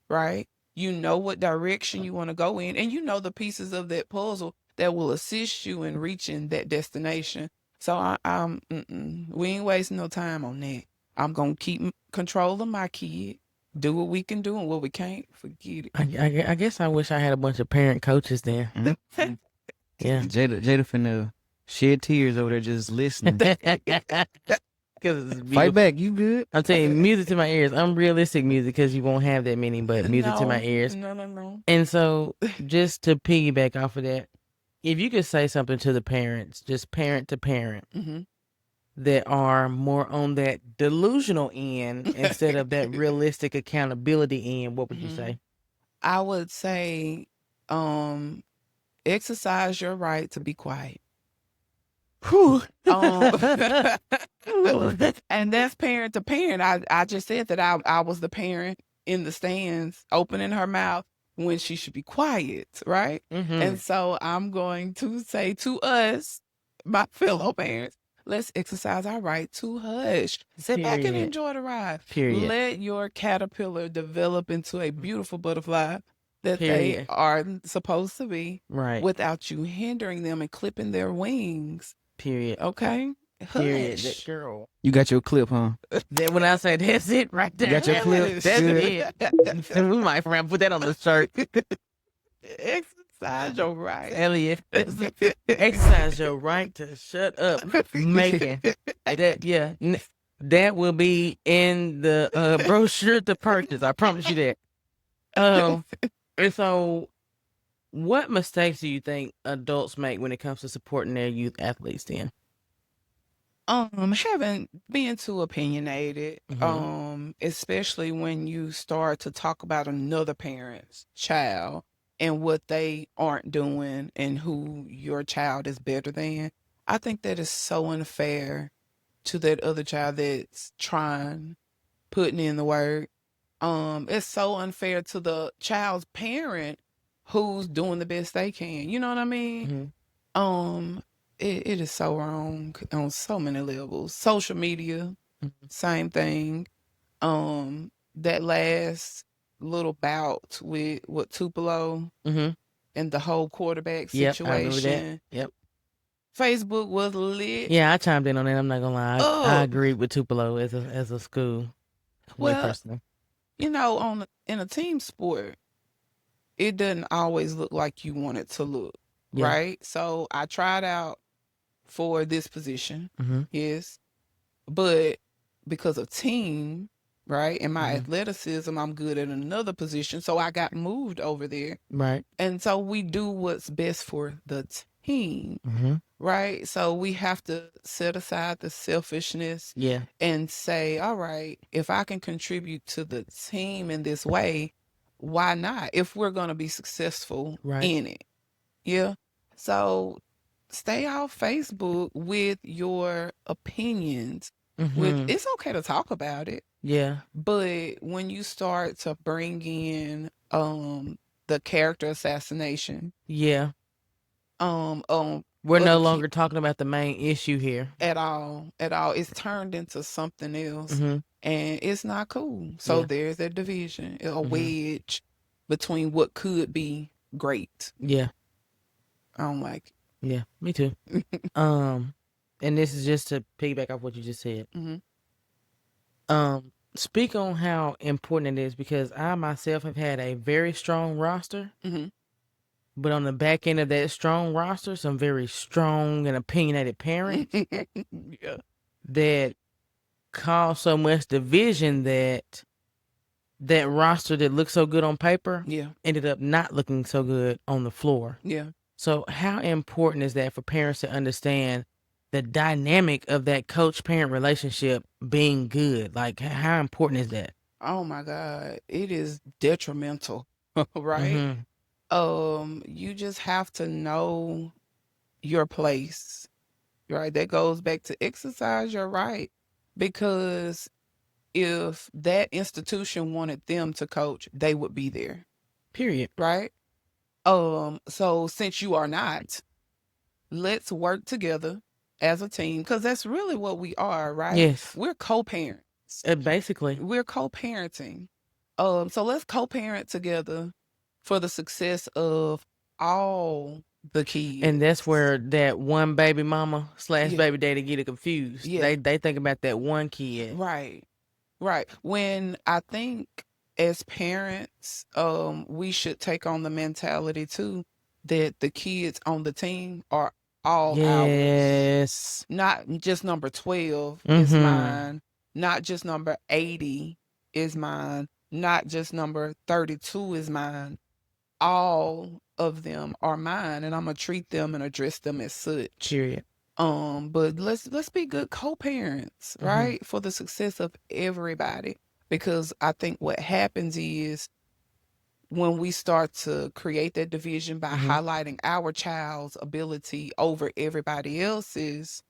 S3: right? You know what direction you want to go in, and you know the pieces of that puzzle that will assist you in reaching that destination. So we ain't wasting no time on that. I'm going to keep control of my kid, do what we can do, and what we can't, forget it.
S1: I guess I wish I had a bunch of parent coaches there. Yeah.
S2: Jada finna shed tears over there just listening.
S1: Because
S2: Fight back, you good?
S1: I'm telling you, music to my ears. Unrealistic music, because you won't have that many, but music to my ears.
S3: No.
S1: And so, just to piggyback off of that, if you could say something to the parents, just parent to parent, that are more on that delusional end instead of that realistic accountability end, what would you say?
S3: I would say, exercise your right to be quiet. And that's parent to parent. I just said that I was the parent in the stands opening her mouth when she should be quiet, right? And so I'm going to say to us, my fellow parents, let's exercise our right to hush. Sit back and enjoy the ride.
S1: Period.
S3: Let your caterpillar develop into a beautiful butterfly that they are supposed to be,
S1: Right.
S3: without you hindering them and clipping their wings.
S1: Period.
S3: Okay?
S1: Period. That
S3: Hush.
S1: girl.
S2: You got your clip, huh?
S1: Then when I say that's it right there,
S2: You got your clip?
S1: that's
S2: Good.
S1: it. We might put that on the shirt.
S3: Exercise your right.
S1: Elliot, exercise your right to shut up, Macon. That will be in the brochure to purchase. I promise you that. And so, what mistakes do you think adults make when it comes to supporting their youth athletes? Then,
S3: Having being too opinionated, especially when you start to talk about another parent's child and what they aren't doing and who your child is better than. I think that is so unfair to that other child that's trying, putting in the work. It's so unfair to the child's parent who's doing the best they can. You know what I mean? It is so wrong on so many levels. Social media, same thing. That last little bout with Tupelo and the whole quarterback
S1: Yep, I remember that.
S3: situation.
S1: Yep.
S3: Facebook was lit.
S1: Yeah, I chimed in on that. I'm not gonna lie. I
S3: Oh,
S1: agreed with Tupelo as a school. Me
S3: well,
S1: personally.
S3: you know, in a team sport, it doesn't always look like you want it to look,
S1: Yeah.
S3: right? So I tried out for this position, yes, but because of team, right, and my athleticism, I'm good at another position, so I got moved over there.
S1: Right.
S3: And so we do what's best for the team, right? So we have to set aside the selfishness,
S1: Yeah.
S3: and say, all right, if I can contribute to the team in this way, why not? If we're going to be successful in it. Yeah. So stay off Facebook with your opinions. It's okay to talk about it.
S1: Yeah.
S3: But when you start to bring in the character assassination.
S1: Yeah. We're no longer talking about the main issue here.
S3: At all. It's turned into something else. And it's not cool. So there's that division, a wedge between what could be great.
S1: Yeah.
S3: I don't like it.
S1: Yeah, me too. And this is just to piggyback off what you just said. Speak on how important it is, because I myself have had a very strong roster, but on the back end of that strong roster, some very strong and opinionated parents that cause so much division that roster that looked so good on paper ended up not looking so good on the floor.
S3: Yeah.
S1: So how important is that for parents to understand the dynamic of that coach-parent relationship being good? Like, how important is that?
S3: Oh my God, it is detrimental, right? You just have to know your place, right? That goes back to exercise your right, because if that institution wanted them to coach, they would be there.
S1: Period.
S3: Right? So since you are not, let's work together as a team, because that's really what we are, right?
S1: Yes.
S3: We're co-parents.
S1: Basically.
S3: We're co-parenting. So let's co-parent together for the success of all the kids.
S1: And that's where that one baby mama / baby daddy get it confused.
S3: Yeah.
S1: They think about that one kid.
S3: Right. When I think as parents, we should take on the mentality too that the kids on the team are all ours. Not just number 12 is mine. Not just number 80 is mine. Not just number 32 is mine. All of them are mine, and I'm gonna treat them and address them as such.
S1: Period.
S3: But let's be good co-parents, right? For the success of everybody. Because I think what happens is when we start to create that division by highlighting our child's ability over everybody else's,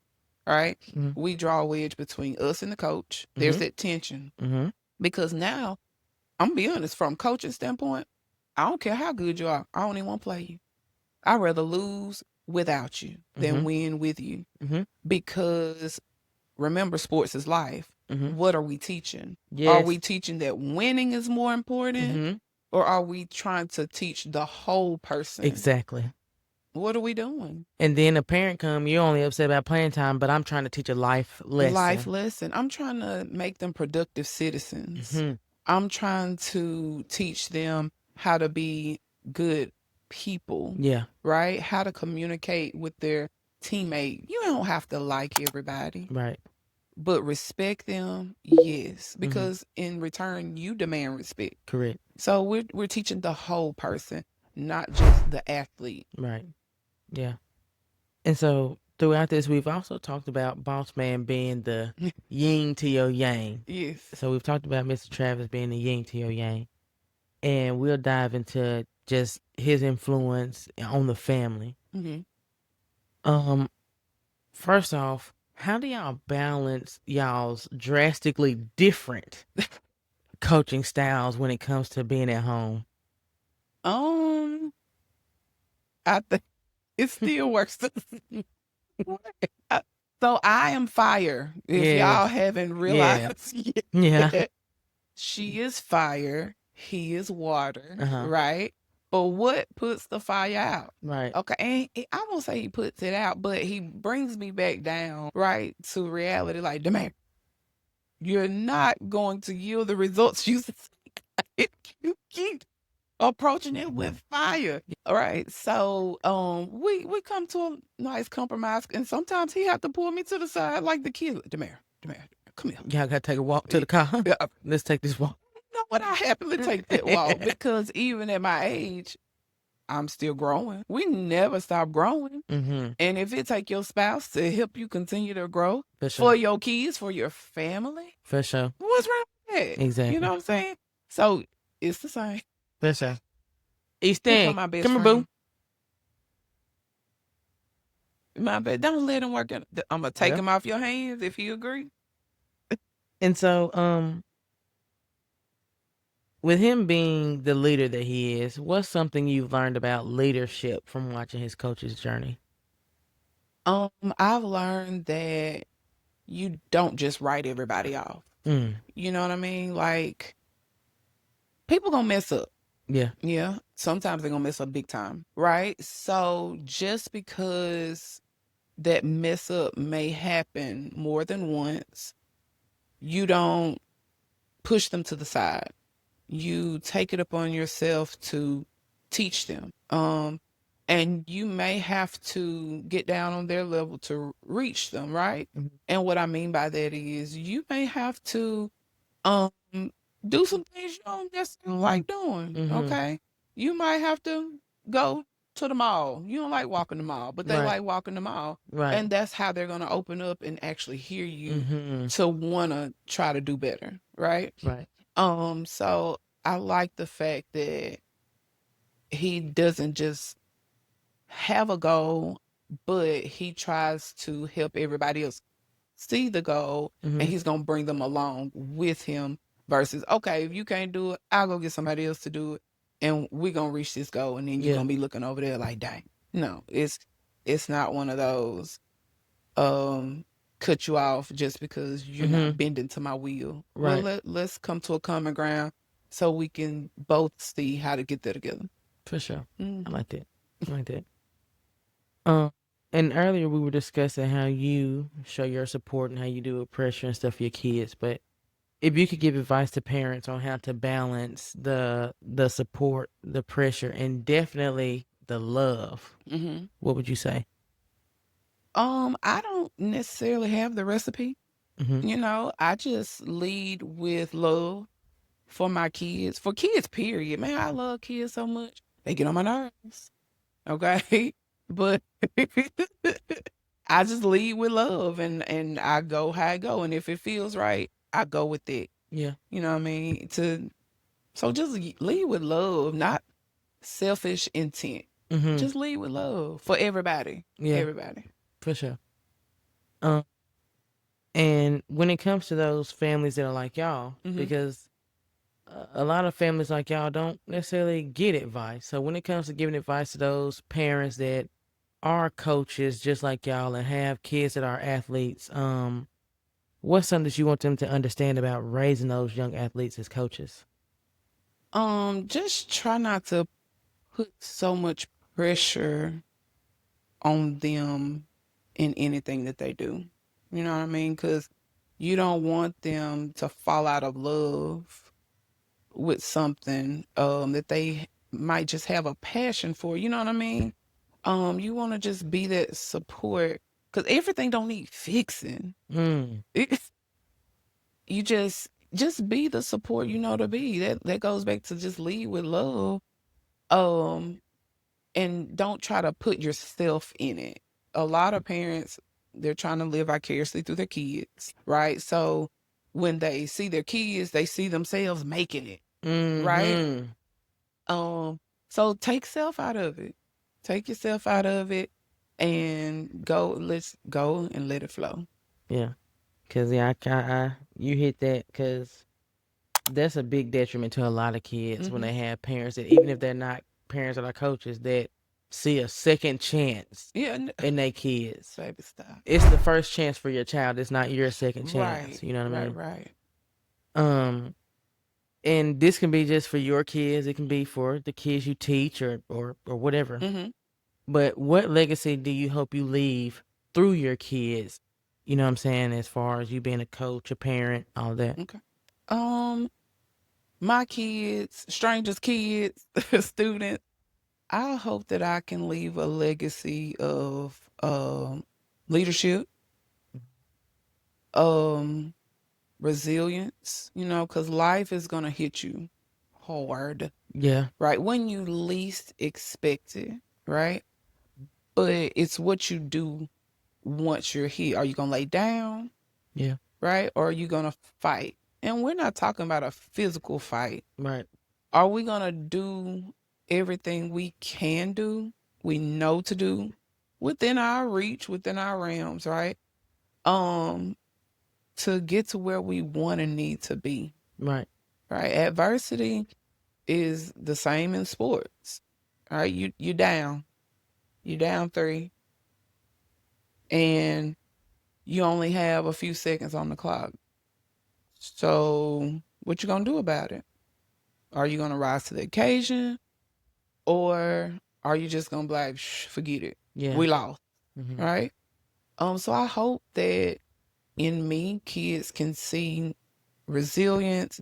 S3: right? We draw a wedge between us and the coach. There's that tension. Because now, I'm gonna be honest, from coaching standpoint, I don't care how good you are. I don't even want to play you. I'd rather lose without you than win with you. Because remember, sports is life. What are we teaching?
S1: Yes.
S3: Are we teaching that winning is more important? Or are we trying to teach the whole person?
S1: Exactly.
S3: What are we doing?
S1: And then a parent come, you're only upset about playing time, but I'm trying to teach a life lesson.
S3: Life lesson. I'm trying to make them productive citizens.
S1: Mm-hmm.
S3: I'm trying to teach them how to be good people,
S1: Yeah.
S3: right? How to communicate with their teammate. You don't have to like everybody,
S1: Right.
S3: but respect them, yes, because in return you demand respect.
S1: Correct.
S3: So we're teaching the whole person, not just the athlete.
S1: Right. Yeah. And so throughout this, we've also talked about boss man being the yin to your yang.
S3: Yes.
S1: So we've talked about Mr. Travis being the yin to your yang. And we'll dive into just his influence on the family. First off, how do y'all balance y'all's drastically different coaching styles when it comes to being at home?
S3: I think it still works. So I am fire. If y'all haven't realized yet.
S1: Yeah.
S3: She is fire. He is water.
S1: Uh-huh.
S3: Right? But what puts the fire out?
S1: Right.
S3: Okay. And I won't say he puts it out, but he brings me back down, right, to reality. Like, Damara, you're not going to yield the results you seek if you keep approaching it with fire. All right. So we come to a nice compromise, and sometimes he have to pull me to the side like the kid. Damara, come here.
S1: Y'all gotta take a walk to the car. Let's take this walk.
S3: You know what? I happily take that walk because even at my age, I'm still growing. We never stop growing. And if it take your spouse to help you continue to grow for your kids, for your family,
S1: for sure,
S3: what's wrong with that?
S1: Exactly.
S3: You know what I'm saying? So it's the same.
S1: For sure. Easton,
S3: my best
S1: come here,
S3: friend.
S1: boo.
S3: My bad. Don't let him work. I'm gonna take him off your hands if you agree.
S1: And so, with him being the leader that he is, what's something you've learned about leadership from watching his coach's journey?
S3: I've learned that you don't just write everybody off. You know what I mean? Like, people gonna mess up.
S1: Yeah.
S3: Yeah. Sometimes they're gonna mess up big time, right? So just because that mess up may happen more than once, you don't push them to the side. You take it upon yourself to teach them. And you may have to get down on their level to reach them, right? And what I mean by that is you may have to do some things you don't necessarily like doing. Okay. You might have to go to the mall. You don't like walking the mall, but they like walking the mall.
S1: Right.
S3: And that's how they're going to open up and actually hear you to want to try to do better. Right.
S1: Right.
S3: So I like the fact that he doesn't just have a goal, but he tries to help everybody else see the goal, and he's going to bring them along with him versus, okay, if you can't do it, I'll go get somebody else to do it, and we're going to reach this goal, and then you're going to be looking over there like, dang. No, it's not one of those cut you off just because you're not bending to my will.
S1: Right.
S3: Well, let's come to a common ground so we can both see how to get there together.
S1: For sure. I like that. And earlier we were discussing how you show your support and how you do with pressure and stuff for your kids. But if you could give advice to parents on how to balance the support, the pressure, and definitely the love, what would you say?
S3: I don't necessarily have the recipe. You know, I just lead with love for my kids, for kids, period. Man, I love kids so much. They get on my nerves. Okay. But I just lead with love and I go how I go. And if it feels right, I go with it.
S1: Yeah.
S3: You know what I mean? So just lead with love, not selfish intent. Just lead with love for everybody.
S1: Yeah.
S3: Everybody.
S1: For sure. And when it comes to those families that are like y'all, because a lot of families like y'all don't necessarily get advice. So when it comes to giving advice to those parents that are coaches just like y'all and have kids that are athletes, what's something that you want them to understand about raising those young athletes as coaches?
S3: Just try not to put so much pressure on them in anything that they do. You know what I mean? Because you don't want them to fall out of love with something that they might just have a passion for. You know what I mean? You want to just be that support because everything don't need fixing. You just be the support you know to be. That goes back to just lead with love. And don't try to put yourself in it. A lot of parents, they're trying to live vicariously through their kids, right? So when they see their kids, they see themselves making it, right? So take self out of it. Take yourself out of it and let's go and let it flow.
S1: Yeah. Cause you hit that because that's a big detriment to a lot of kids when they have parents that, even if they're not parents that are coaches, that see a second chance in their kids.
S3: Baby, stop.
S1: It's the first chance for your child. It's not your second chance. You know what I mean?
S3: Right.
S1: And this can be just for your kids. It can be for the kids you teach or whatever. But what legacy do you hope you leave through your kids? You know what I'm saying? As far as you being a coach, a parent, all that.
S3: Okay. My kids, strangers' kids, students, I hope that I can leave a legacy of leadership, resilience, because life is going to hit you hard.
S1: Yeah.
S3: Right? When you least expect it, right? But it's what you do once you're here. Are you going to lay down?
S1: Yeah.
S3: Right? Or are you going to fight? And we're not talking about a physical fight.
S1: Right.
S3: Are we going to do everything we can do, we know to do, within our reach, within our realms, right? To get to where we want and need to be.
S1: Right.
S3: Right. Adversity is the same in sports. All right. You down. You down 3. And you only have a few seconds on the clock. So what you gonna do about it? Are you gonna rise to the occasion? Or are you just gonna be like, forget it?
S1: Yeah.
S3: We lost. Right? So I hope that in me, kids can see resilience,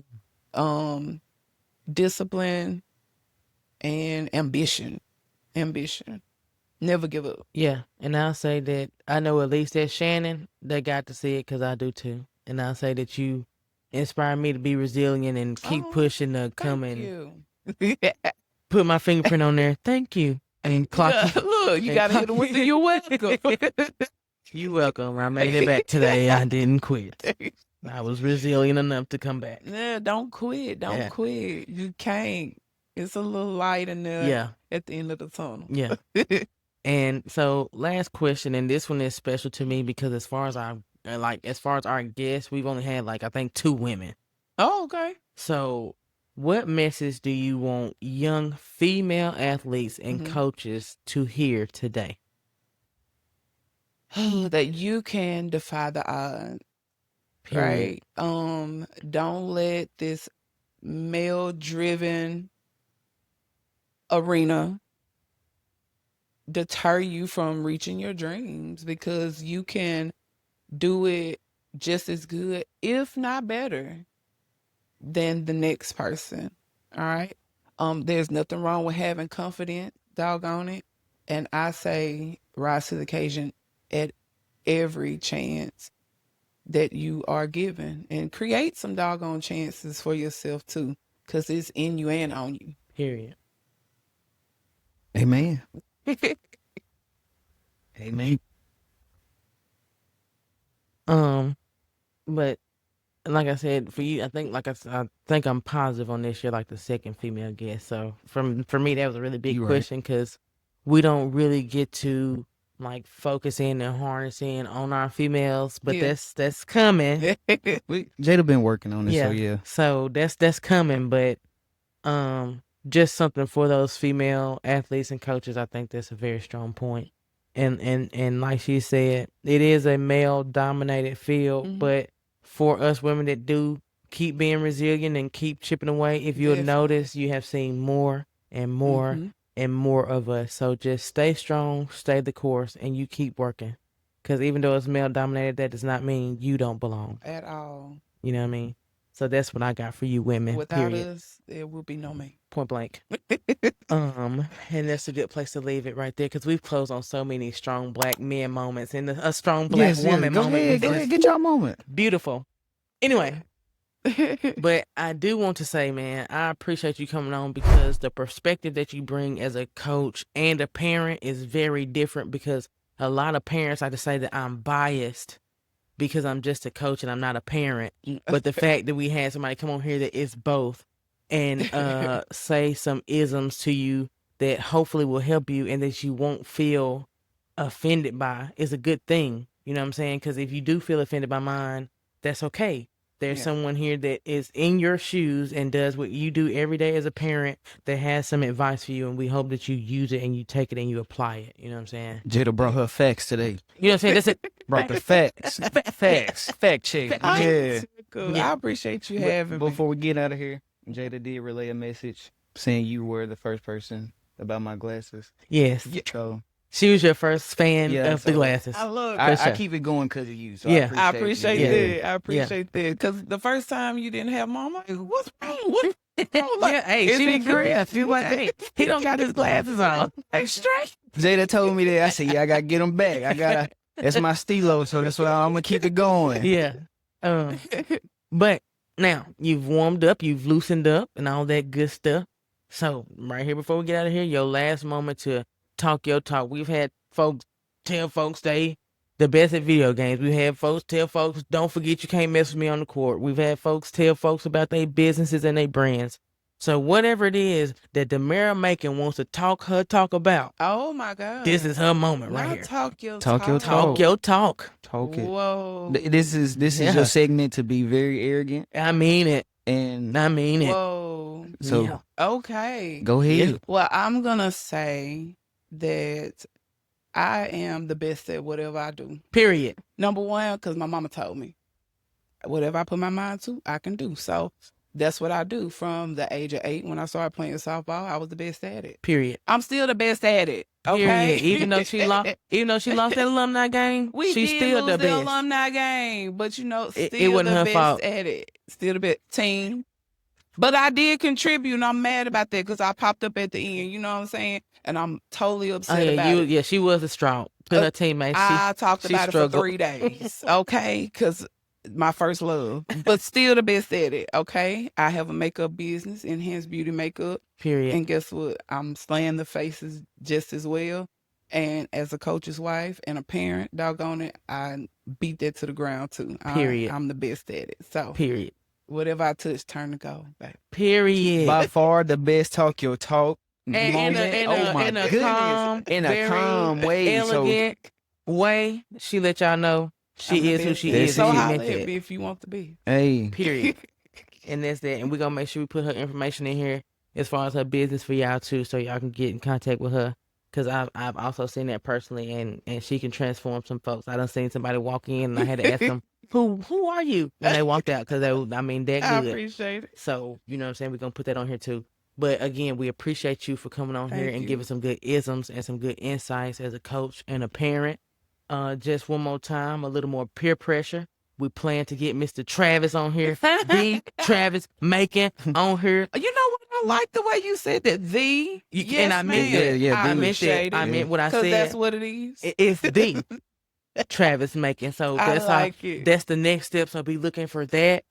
S3: discipline, and ambition. Never give up.
S1: Yeah. And I'll say that I know at least that Shannon, they got to see it because I do too. And I'll say that you inspire me to be resilient and keep pushing to come and put my fingerprint on there. Thank you. And clock.
S3: Look, you got to hit them with the you're welcome.
S1: You welcome. I made it back today. I didn't quit. I was resilient enough to come back.
S3: Yeah, don't quit. Don't quit. You can't. It's a little light in there at the end of the tunnel.
S1: Yeah. And so last question, and this one is special to me because as far as our guests, we've only had I think 2 women.
S3: Oh, okay.
S1: So what message do you want young female athletes and coaches to hear today?
S3: That you can defy the odds. Period. Right? Don't let this male-driven arena deter you from reaching your dreams because you can do it just as good, if not better, than the next person. All right. There's nothing wrong with having confidence, doggone it. And I say rise to the occasion at every chance that you are given and create some doggone chances for yourself too, because it's in you and on you.
S1: Period.
S2: Amen. Amen.
S1: But like I said, for you, I think I think I'm positive on this. You're like the second female guest, so for me that was a really big question because we don't really get to focus in and harness in on our females, but that's coming.
S2: Jada been working on it,
S1: so that's coming, but just something for those female athletes and coaches. I think that's a very strong point. And like she said, it is a male dominated field, but for us women that do keep being resilient and keep chipping away, if you'll notice, you have seen more and more and more of us. So just stay strong, stay the course, and you keep working. Because even though it's male dominated, that does not mean you don't belong
S3: at all.
S1: You know what I mean? So that's what I got for you women.
S3: Without
S1: period.
S3: us, there will be no me.
S1: Point blank. And that's a good place to leave it right there because we've closed on so many strong black men moments and a strong black woman
S2: Go
S1: moment.
S2: ahead, get your moment.
S1: Beautiful. Anyway, but I do want to say, man, I appreciate you coming on because the perspective that you bring as a coach and a parent is very different because a lot of parents like to say that I'm biased because I'm just a coach and I'm not a parent. But the fact that we had somebody come on here that is both and say some isms to you that hopefully will help you and that you won't feel offended by is a good thing. You know what I'm saying? Because if you do feel offended by mine, that's okay. There's someone here that is in your shoes and does what you do every day as a parent that has some advice for you, and we hope that you use it and you take it and you apply it. You know what I'm saying?
S2: Jada brought her facts today.
S1: You know what I'm saying? That's it.
S2: Brought the facts. Facts. Fact check. Yeah.
S3: Cool. I appreciate you having me.
S2: Before we get out of here, Jada did relay a message saying you were the first person about my glasses.
S1: Yes.
S2: So
S1: she was your first fan of the glasses.
S3: I love
S2: it. I keep it going because of you. So
S1: yeah.
S3: I appreciate that. I appreciate that. Because the first time you didn't have mama, what's wrong? What's wrong? Like,
S1: hey, she didn't agree. I feel like, hey, he don't got his glasses on.
S3: Hey, straight.
S2: Jada told me that. I said, yeah, I got to get them back. That's my stilo, so that's why I'm going to keep it going.
S1: Yeah. But now, you've warmed up, you've loosened up, and all that good stuff. So, right here before we get out of here, your last moment to talk your talk. We've had folks tell folks they the best at video games. We've had folks tell folks, don't forget you can't mess with me on the court. We've had folks tell folks about their businesses and their brands. So whatever it is that Deimara Macon wants to talk about.
S3: Oh my God.
S1: This is her moment right here.
S3: Talk your
S2: talk.
S3: Talk it. Whoa.
S2: This is your segment to be very arrogant.
S1: I mean it.
S2: And
S1: I mean it.
S3: Whoa.
S2: So
S3: okay.
S2: Go ahead.
S1: Yeah.
S3: Well, I'm gonna say that I am the best at whatever I do.
S1: Period.
S3: Number one, because my mama told me, whatever I put my mind to, I can do. So that's what I do. From the age of 8, when I started playing softball, I was the best at it.
S1: Period.
S3: I'm still the best at it. Okay.
S1: Period. Even though she lost that alumni game, she's still the best.
S3: Alumni game, but still
S1: it wasn't
S3: the
S1: her
S3: best
S1: fault.
S3: at it. Still the best team. But I did contribute, and I'm mad about that because I popped up at the end. You know what I'm saying? And I'm totally upset about it.
S1: Yeah, she was a strong to her teammates.
S3: I talked about it for 3 days, okay? Because my first love, but still the best at it, okay? I have a makeup business, Enhanced Beauty Makeup.
S1: Period.
S3: And guess what? I'm slaying the faces just as well. And as a coach's wife and a parent, doggone it, I beat that to the ground too.
S1: Period.
S3: I'm the best at it. So
S1: period.
S3: Whatever I touch, turn to gold, baby.
S1: Period.
S2: By far the best talk your talk.
S1: In a calm way, elegant way. She let y'all know she is who she is.
S3: So holla at me if you want to be.
S2: Hey.
S1: Period. And that's that. And we're gonna make sure we put her information in here as far as her business for y'all too, so y'all can get in contact with her. Cause I've also seen that personally, and she can transform some folks. I done seen somebody walk in and I had to ask them, who are you? When they walked out, cause that good.
S3: I appreciate it.
S1: So you know what I'm saying. We're gonna put that on here too. But again, we appreciate you for coming on here and giving some good isms and some good insights as a coach and a parent. Just one more time, a little more peer pressure. We plan to get Mr. Travis on here. The Travis Macon on here.
S3: You know what? I like the way you said that. Yes,
S1: and I meant that.
S2: Yeah,
S1: I meant that. I meant what I said.
S3: Because that's what it is.
S1: It's the Travis Macon. So that's that's the next step. So be looking for that.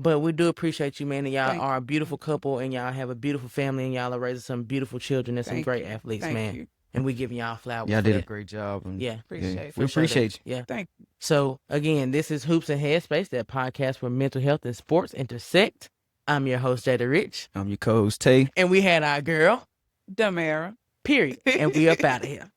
S1: But we do appreciate you, man. And y'all are a beautiful couple, and y'all have a beautiful family, and y'all are raising some beautiful children and some great athletes, man.
S3: You.
S1: And we giving y'all flowers.
S2: Y'all did a great job.
S1: Yeah.
S2: We appreciate you.
S1: Yeah.
S3: Thank you.
S1: So again, this is Hoops and Headspace, that podcast where mental health and sports intersect. I'm your host, Jada Rich.
S2: I'm your co-host, Tae.
S1: And we had our girl,
S3: Damara.
S1: Period. And we up out of here.